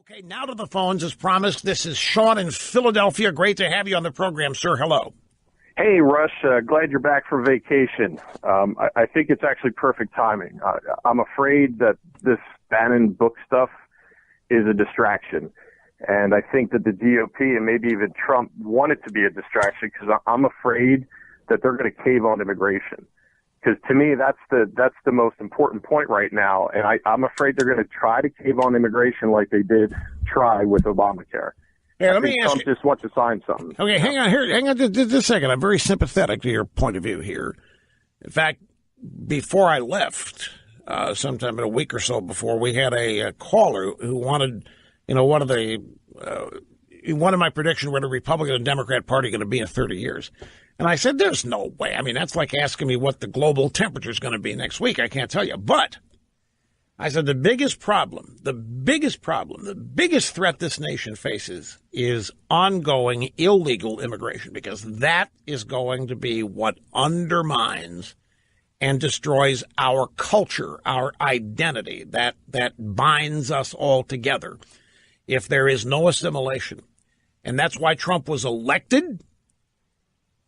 Okay, now to the phones as promised. This is Sean in Philadelphia. Great to have you on the program, sir. Hello. Hey, Rush. Glad you're back from vacation. I think it's actually perfect timing. I'm afraid that this Bannon book stuff is a distraction. And I think that the GOP and maybe even Trump want it to be a distraction because I'm afraid that they're going to cave on immigration. Because to me, that's the most important point right now. And I'm afraid they're going to try to cave on immigration like they did try with Obamacare. Yeah, let me ask Trump you. just wants to sign something. Okay, hang on just a second. I'm very sympathetic to your point of view here. In fact, before I left, sometime in a week or so before, we had a caller who wanted, he wanted my prediction where the Republican and Democrat Party are going to be in 30 years. And I said, there's no way. I mean, that's like asking me what the global temperature is going to be next week. I can't tell you. But I said the biggest threat this nation faces is ongoing illegal immigration, because that is going to be what undermines and destroys our culture, our identity, that binds us all together if there is no assimilation. And that's why Trump was elected.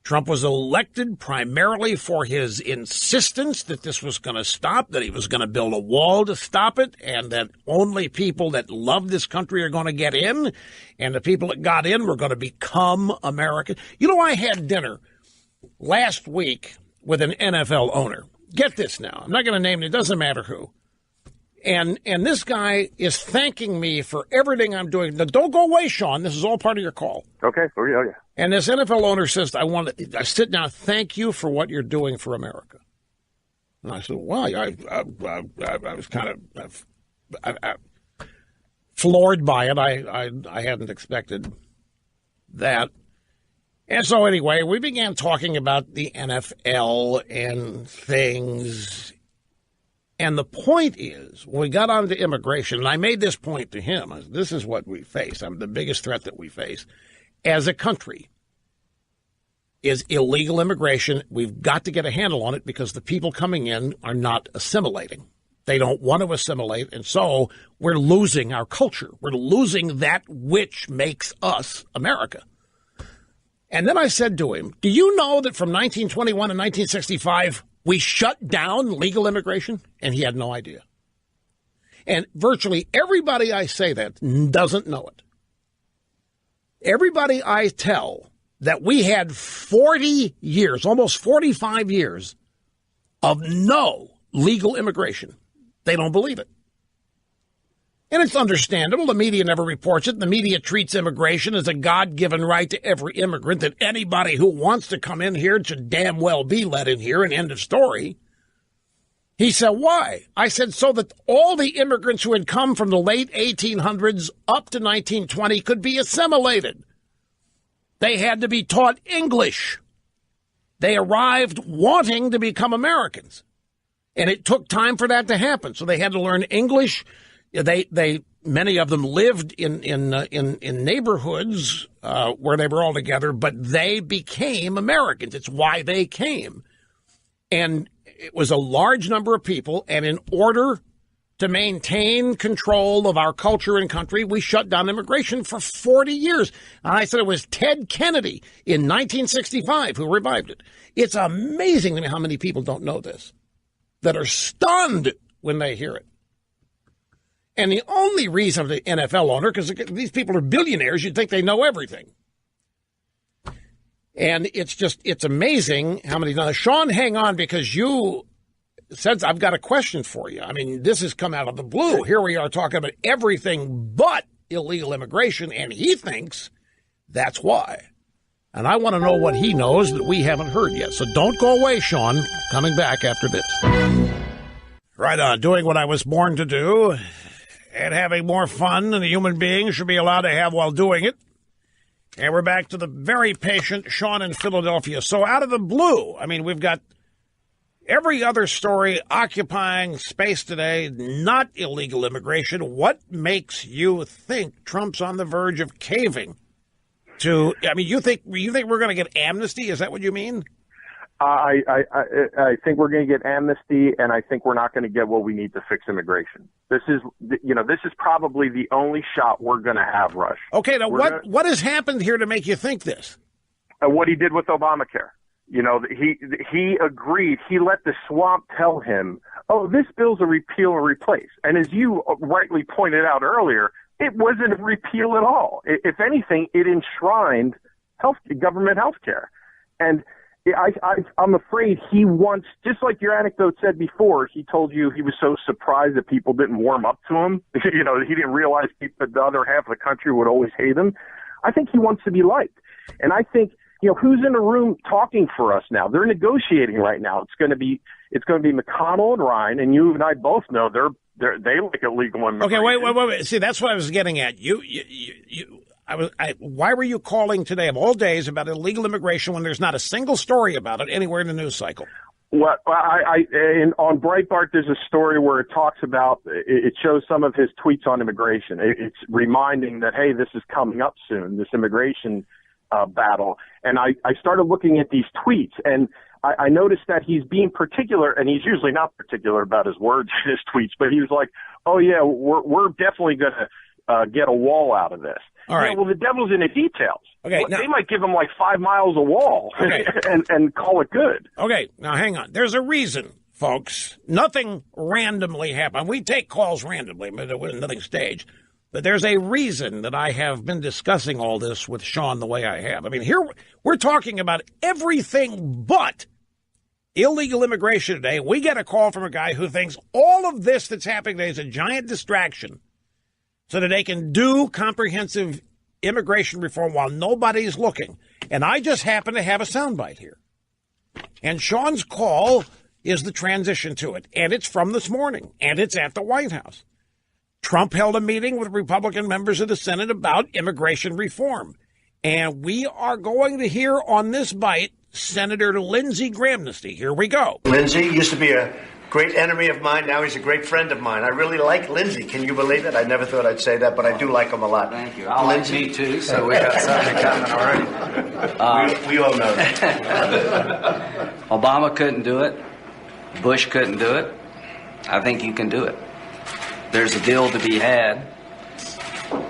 Trump was elected primarily for his insistence that this was going to stop, that he was going to build a wall to stop it, and that only people that love this country are going to get in, and the people that got in were going to become American. I had dinner last week with an NFL owner. Get this now. I'm not going to name it. It doesn't matter who. And this guy is thanking me for everything I'm doing. Now, don't go away, Sean. This is all part of your call. Okay. Oh, yeah. And this NFL owner says, I sit down, thank you for what you're doing for America. And I said, well, I was kind of floored by it. I hadn't expected that. And so anyway, we began talking about the NFL and things. And the point is, when we got on to immigration, and I made this point to him, this is what we face. The biggest threat that we face as a country is illegal immigration. We've got to get a handle on it because the people coming in are not assimilating. They don't want to assimilate, and so we're losing our culture. We're losing that which makes us America. And then I said to him, do you know that from 1921 to 1965, we shut down legal immigration? And he had no idea. And virtually everybody I say that doesn't know it. Everybody I tell that we had 40 years, almost 45 years of no legal immigration, they don't believe it. And it's understandable. The media never reports it. The media treats immigration as a God-given right to every immigrant, that anybody who wants to come in here should damn well be let in here, and end of story. He said, why? I said, so that all the immigrants who had come from the late 1800s up to 1920 could be assimilated. They had to be taught English. They arrived wanting to become Americans. And it took time for that to happen. So they had to learn English. Many of them lived in neighborhoods where they were all together, but they became Americans. It's why they came. And it was a large number of people. And in order to maintain control of our culture and country, we shut down immigration for 40 years. And I said it was Ted Kennedy in 1965 who revived it. It's amazing to me how many people don't know this, that are stunned when they hear it. And the only reason the NFL owner, because these people are billionaires, you'd think they know everything. And it's amazing how many. Now, Sean, hang on, because you said I've got a question for you. I mean, this has come out of the blue. Here we are talking about everything but illegal immigration, and he thinks that's why. And I want to know what he knows that we haven't heard yet. So don't go away, Sean. Coming back after this. Right on, doing what I was born to do, and having more fun than a human being should be allowed to have while doing it. And we're back to the very patient Sean in Philadelphia. So out of the blue, I mean, we've got every other story occupying space today, not illegal immigration. What makes you think Trump's on the verge of caving to? I mean, you think we're going to get amnesty? Is that what you mean? I think we're going to get amnesty, and I think we're not going to get what we need to fix immigration. This is probably the only shot we're going to have, Rush. Okay, now what has happened here to make you think this? What he did with Obamacare. He agreed. He let the swamp tell him, oh, this bill's a repeal or replace. And as you rightly pointed out earlier, it wasn't a repeal at all. If anything, it enshrined government health care. And I'm afraid he wants, just like your anecdote said before, he told you he was so surprised that people didn't warm up to him. He didn't realize that the other half of the country would always hate him. I think he wants to be liked. And I think, who's in the room talking for us now? They're negotiating right now. It's going to be McConnell and Ryan, and you and I both know they like illegal immigration. Okay, wait. See, that's what I was getting at. Why were you calling today of all days about illegal immigration when there's not a single story about it anywhere in the news cycle? Well, on Breitbart, there's a story where it talks about, it shows some of his tweets on immigration. It's reminding that, hey, this is coming up soon, this immigration battle. And I started looking at these tweets, and I noticed that he's being particular, and he's usually not particular about his words in his tweets, but he was like, oh, yeah, we're definitely going to get a wall out of this. All right. Well, the devil's in the details. Okay, they might give him like 5 miles of wall and call it good. Okay, now hang on. There's a reason, folks. Nothing randomly happened. We take calls randomly, but nothing staged. But there's a reason that I have been discussing all this with Sean the way I have. I mean, here we're talking about everything but illegal immigration today. We get a call from a guy who thinks all of this that's happening today is a giant distraction so that they can do comprehensive immigration reform while nobody's looking. And I just happen to have a soundbite here. And Sean's call is the transition to it. And it's from this morning. And it's at the White House. Trump held a meeting with Republican members of the Senate about immigration reform. And we are going to hear on this bite Senator Lindsey Grahamnesty. Here we go. Lindsey used to be a great enemy of mine. Now he's a great friend of mine. I really like Lindsey. Can you believe it? I never thought I'd say that, but I do like him a lot. Thank you. I like me too, so we got something in common already. We all know that. Obama couldn't do it. Bush couldn't do it. I think you can do it. There's a deal to be had.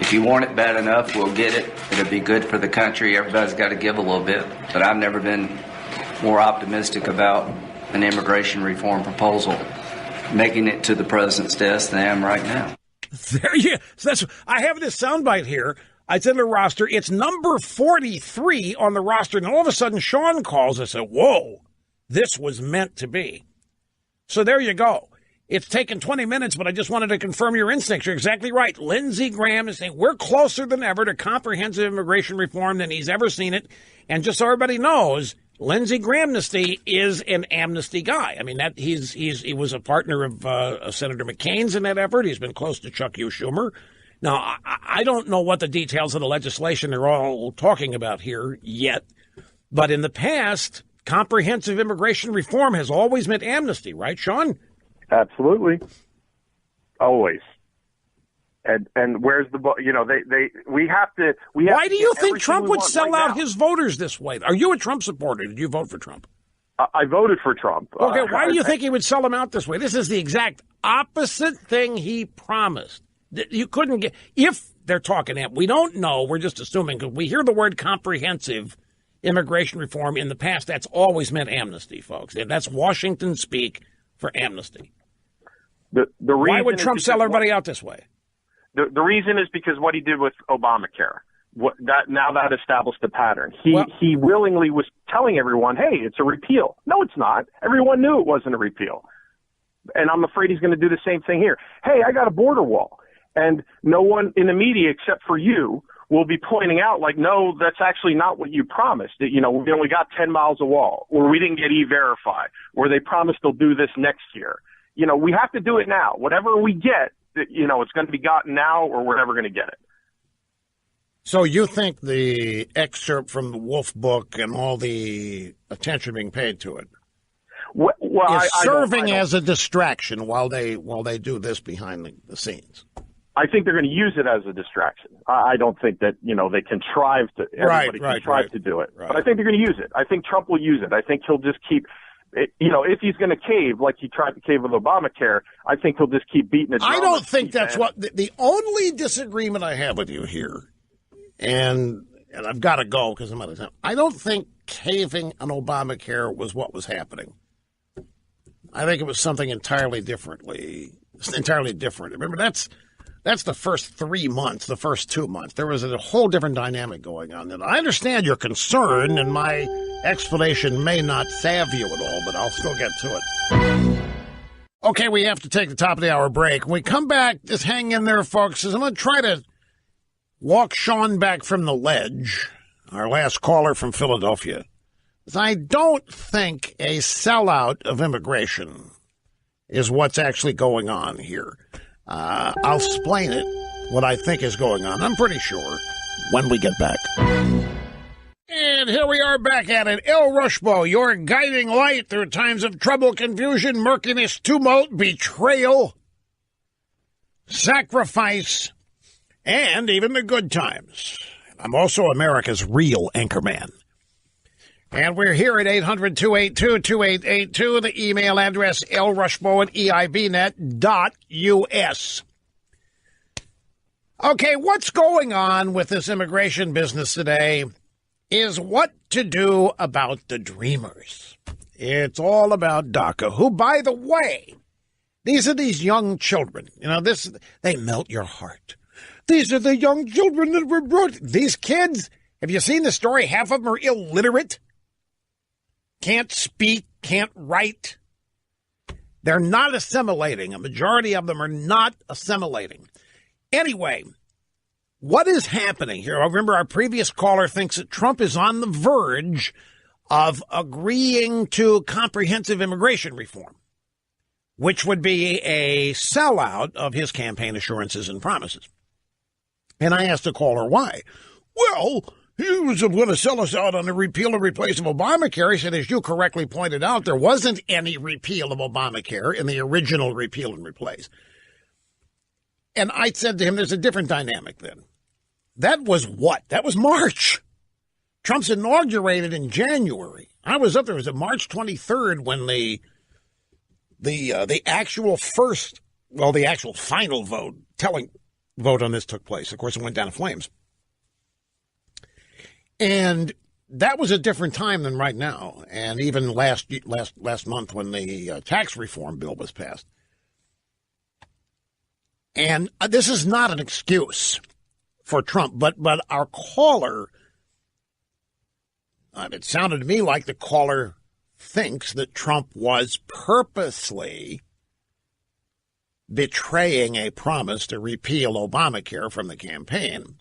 If you want it bad enough, we'll get it. It'll be good for the country. Everybody's got to give a little bit. But I've never been more optimistic about an immigration reform proposal making it to the president's desk than I am right now. There you go. I have this soundbite here. It's in the roster. It's number 43 on the roster. And all of a sudden, Sean calls and said, whoa, this was meant to be. So there you go. It's taken 20 minutes, but I just wanted to confirm your instincts. You're exactly right. Lindsey Graham is saying we're closer than ever to comprehensive immigration reform than he's ever seen it. And just so everybody knows, Lindsey Grahamnesty is an amnesty guy. I mean, he was a partner of Senator McCain's in that effort. He's been close to Chuck U. Schumer. Now, I don't know what the details of the legislation they're all talking about here yet, but in the past, comprehensive immigration reform has always meant amnesty, right, Sean? Absolutely. Always. And where's the, we have to. Why do you think Trump would sell out his voters this way? Are you a Trump supporter? Did you vote for Trump? I voted for Trump. Okay, why do you think he would sell them out this way? This is the exact opposite thing he promised. You couldn't get, if they're talking, we don't know, we're just assuming, because we hear the word comprehensive immigration reform in the past, that's always meant amnesty, folks. That's Washington speak for amnesty. Why would Trump sell everybody out this way? The reason is because what he did with Obamacare. That established a pattern. He willingly was telling everyone, hey, it's a repeal. No, it's not. Everyone knew it wasn't a repeal. And I'm afraid he's going to do the same thing here. Hey, I got a border wall. And no one in the media except for you will be pointing out, like, no, that's actually not what you promised. We only got 10 miles of wall, or we didn't get E-Verify, or they promised they'll do this next year. We have to do it now. Whatever we get, it's going to be gotten now, or we're never going to get it. So you think the excerpt from the Wolf book and all the attention being paid to it is serving as a distraction while they do this behind the scenes? I think they're going to use it as a distraction. I don't think that, they contrive to, everybody contrive to do it. Right. But I think they're going to use it. I think Trump will use it. I think he'll just keep, if he's going to cave like he tried to cave with Obamacare, I think he'll just keep beating it. I don't think that's what the only disagreement I have with you here, and I've got to go because I'm out of time. I don't think caving on Obamacare was what was happening. I think it was something entirely different. Remember, that's the first 3 months, the first 2 months. There was a whole different dynamic going on. And I understand your concern, and my explanation may not salve you at all, but I'll still get to it. Okay, we have to take the top of the hour break. When we come back, just hang in there, folks, as I'm going to try to walk Sean back from the ledge, our last caller from Philadelphia. I don't think a sellout of immigration is what's actually going on here. I'll explain it, what I think is going on. I'm pretty sure when we get back. And here we are back at it. El Rushbo, your guiding light through times of trouble, confusion, murkiness, tumult, betrayal, sacrifice, and even the good times. I'm also America's real anchorman. And we're here at 800-282-2882. The email address, lrushbo@eibnet.us. Okay, what's going on with this immigration business today is what to do about the dreamers. It's all about DACA, who, by the way, these are these young children. They melt your heart. These are the young children that were brought. These kids, have you seen the story? Half of them are illiterate. Can't speak, can't write. They're not assimilating. A majority of them are not assimilating. Anyway, what is happening here? I remember our previous caller thinks that Trump is on the verge of agreeing to comprehensive immigration reform, which would be a sellout of his campaign assurances and promises. And I asked the caller why. Well, he was going to sell us out on the repeal and replace of Obamacare. He said, as you correctly pointed out, there wasn't any repeal of Obamacare in the original repeal and replace. And I said to him, there's a different dynamic then. That was what? That was March. Trump's inaugurated in January. I was up there. It was March 23rd when the actual final vote on this took place. Of course, it went down in flames. And that was a different time than right now, and even last month when the tax reform bill was passed. And this is not an excuse for Trump, but our caller, it sounded to me like the caller thinks that Trump was purposely betraying a promise to repeal Obamacare from the campaign.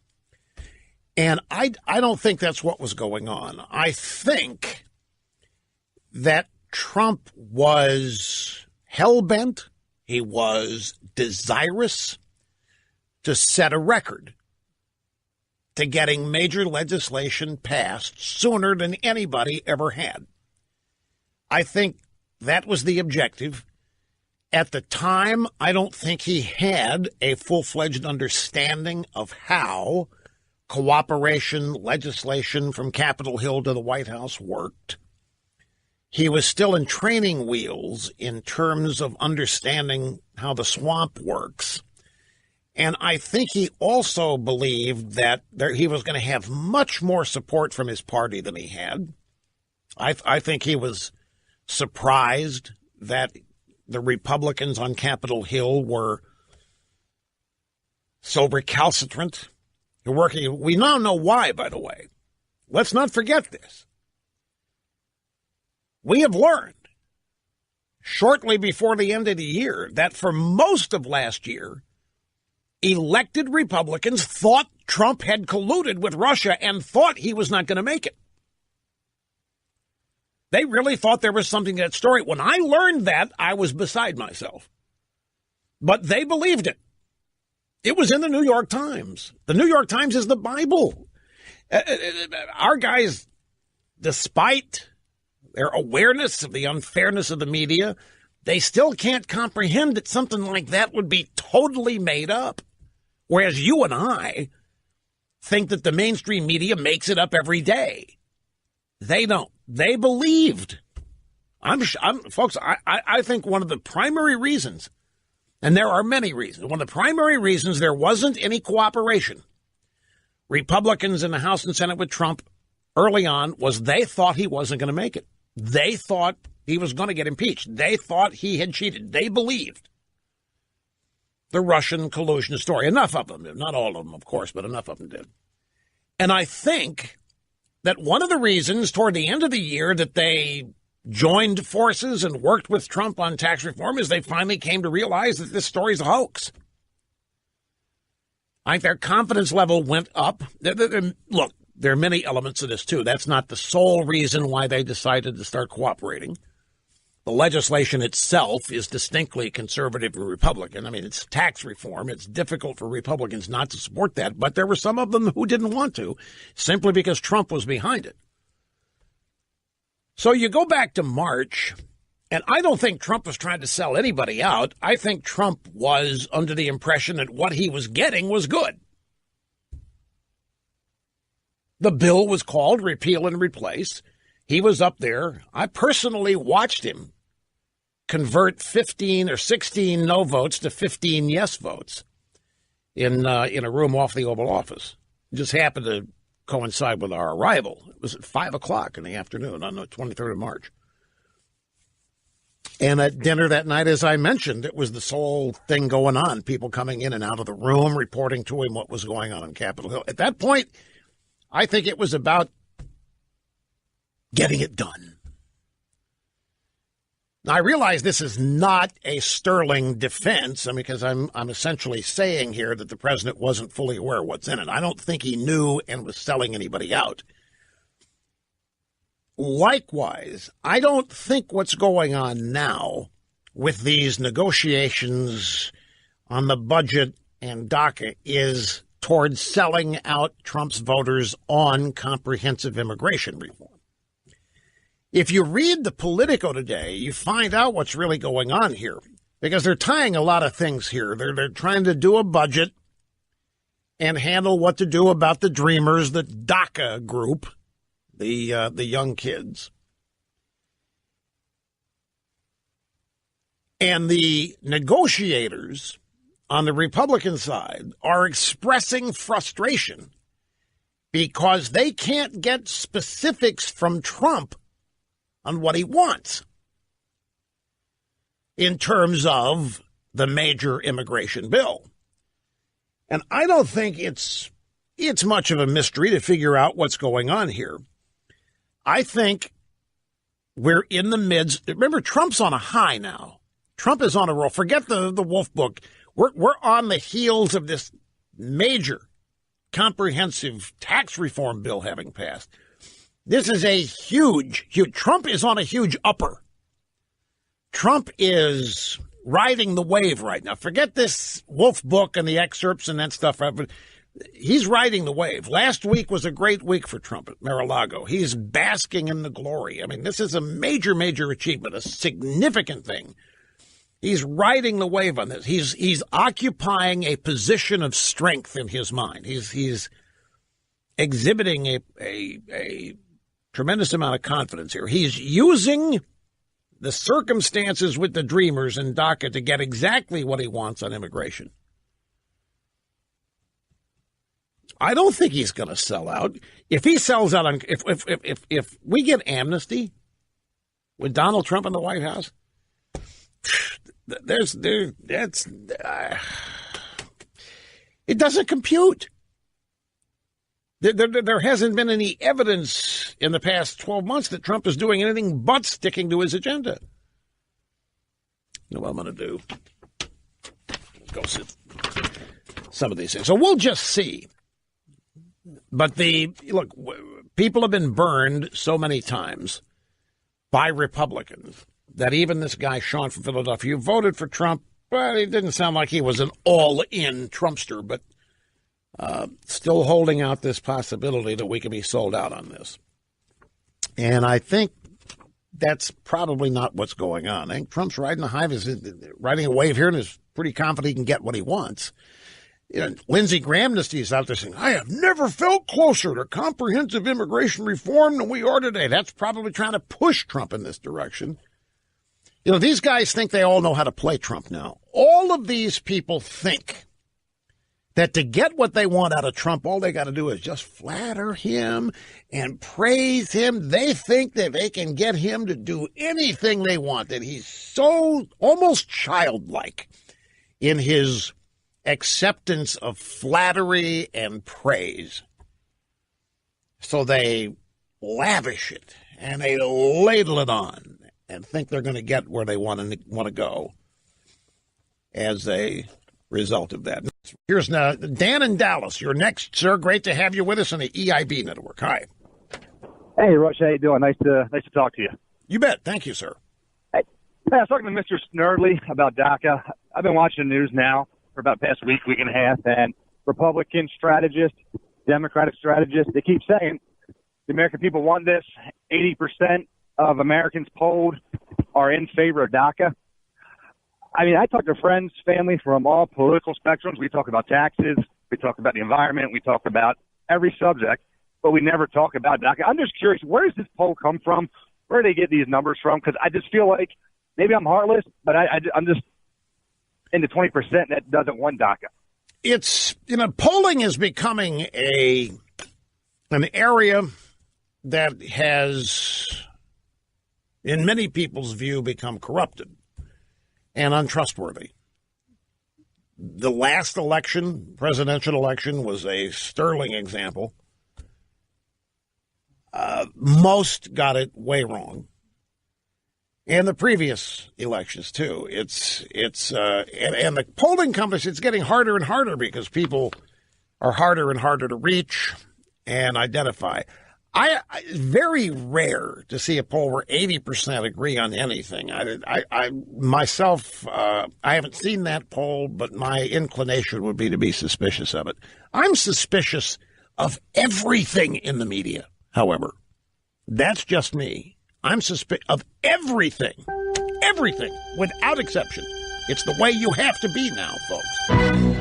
And I don't think that's what was going on. I think that Trump was hell-bent. He was desirous to set a record to getting major legislation passed sooner than anybody ever had. I think that was the objective. At the time, I don't think he had a full-fledged understanding of how cooperation legislation from Capitol Hill to the White House worked. He was still in training wheels in terms of understanding how the swamp works. And I think he also believed that he was going to have much more support from his party than he had. I think he was surprised that the Republicans on Capitol Hill were so recalcitrant. We now know why, by the way. Let's not forget this. We have learned shortly before the end of the year that for most of last year, elected Republicans thought Trump had colluded with Russia and thought he was not going to make it. They really thought there was something to that story. When I learned that, I was beside myself. But they believed it. It was in the New York Times. The New York Times is the Bible. Our guys, despite their awareness of the unfairness of the media, they still can't comprehend that something like that would be totally made up. Whereas you and I think that the mainstream media makes it up every day. They don't. They believed Folks, I think one of the primary reasons, and there are many reasons, one of the primary reasons there wasn't any cooperation, Republicans in the House and Senate with Trump early on, was they thought he wasn't going to make it. They thought he was going to get impeached. They thought he had cheated. They believed the Russian collusion story. Enough of them did. Not all of them, of course, but enough of them did. And I think that one of the reasons toward the end of the year that they joined forces and worked with Trump on tax reform is they finally came to realize that this story's a hoax. I think their confidence level went up. Look, there are many elements of this, too. That's not the sole reason why they decided to start cooperating. The legislation itself is distinctly conservative and Republican. I mean, it's tax reform. It's difficult for Republicans not to support that, but there were some of them who didn't want to, simply because Trump was behind it. So you go back to March, and I don't think Trump was trying to sell anybody out. I think Trump was under the impression that what he was getting was good. The bill was called Repeal and Replace. He was up there. I personally watched him convert 15 or 16 no votes to 15 yes votes in a room off the Oval Office. It just happened to coincide with our arrival. It was at 5 o'clock in the afternoon on the 23rd of March. And at dinner that night, as I mentioned, it was this whole thing going on, people coming in and out of the room, reporting to him what was going on Capitol Hill. At that point, I think it was about getting it done. Now, I realize this is not a sterling defense, because I'm essentially saying here that the president wasn't fully aware of what's in it. I don't think he knew and was selling anybody out. Likewise, I don't think what's going on now with these negotiations on the budget and DACA is towards selling out Trump's voters on comprehensive immigration reform. If you read the Politico today, you find out what's really going on here, because they're tying a lot of things here. They're trying to do a budget and handle what to do about the Dreamers, the DACA group, the young kids. And the negotiators on the Republican side are expressing frustration because they can't get specifics from Trump on what he wants in terms of the major immigration bill. And I don't think it's much of a mystery to figure out what's going on here. I think we're in the midst. Remember, Trump's on a high now. Trump is on a roll. Forget the Wolf book. We're on the heels of this major comprehensive tax reform bill having passed. This is a huge. Trump is on a huge upper. Trump is riding the wave right now. Forget this Wolf book and the excerpts and that stuff. He's riding the wave. Last week was a great week for Trump at Mar-a-Lago. He's basking in the glory. I mean, this is a major, major achievement, a significant thing. He's riding the wave on this. He's occupying a position of strength in his mind. He's exhibiting a tremendous amount of confidence here. He's using the circumstances with the Dreamers and DACA to get exactly what he wants on immigration. I don't think he's going to sell out. If he sells out on, if we get amnesty with Donald Trump in the White House, it doesn't compute. There hasn't been any evidence in the past 12 months that Trump is doing anything but sticking to his agenda. You know what I'm going to do? Go sit some of these things. So we'll just see. But look, people have been burned so many times by Republicans that even this guy, Sean from Philadelphia, who voted for Trump, well, he didn't sound like he was an all-in Trumpster, but still holding out this possibility that we can be sold out on this. And I think that's probably not what's going on. I think Trump's riding a wave here and is pretty confident he can get what he wants. You know, Lindsey Graham is out there saying, I have never felt closer to comprehensive immigration reform than we are today. That's probably trying to push Trump in this direction. You know, these guys think they all know how to play Trump now. All of these people think that to get what they want out of Trump, all they got to do is just flatter him and praise him. They think that they can get him to do anything they want, that he's so almost childlike in his acceptance of flattery and praise. So they lavish it and they ladle it on and think they're going to get where they want to go as a result of that. Here's now Dan in Dallas. You're next, sir. Great to have you with us on the EIB network. Hi. Hey, Rush. How you doing? Nice to talk to you. You bet. Thank you, sir. Hey, I was talking to Mr. Snerdley about DACA. I've been watching the news now for about the past week and a half, and Republican strategists, Democratic strategists, they keep saying the American people want this. 80% of Americans polled are in favor of DACA. I mean, I talk to friends, family from all political spectrums. We talk about taxes. We talk about the environment. We talk about every subject, but we never talk about DACA. I'm just curious, where does this poll come from? Where do they get these numbers from? Because I just feel like maybe I'm heartless, but I'm just in the 20% that doesn't want DACA. It's, polling is becoming an area that has, in many people's view, become corrupted and untrustworthy. The last election, presidential election, was a sterling example. Most got it way wrong. And the previous elections, too. And the polling companies, it's getting harder and harder because people are harder and harder to reach and identify. It's very rare to see a poll where 80% agree on anything. I myself, I haven't seen that poll, but my inclination would be to be suspicious of it. I'm suspicious of everything in the media, however. That's just me. I'm suspicious of everything, without exception. It's the way you have to be now, folks.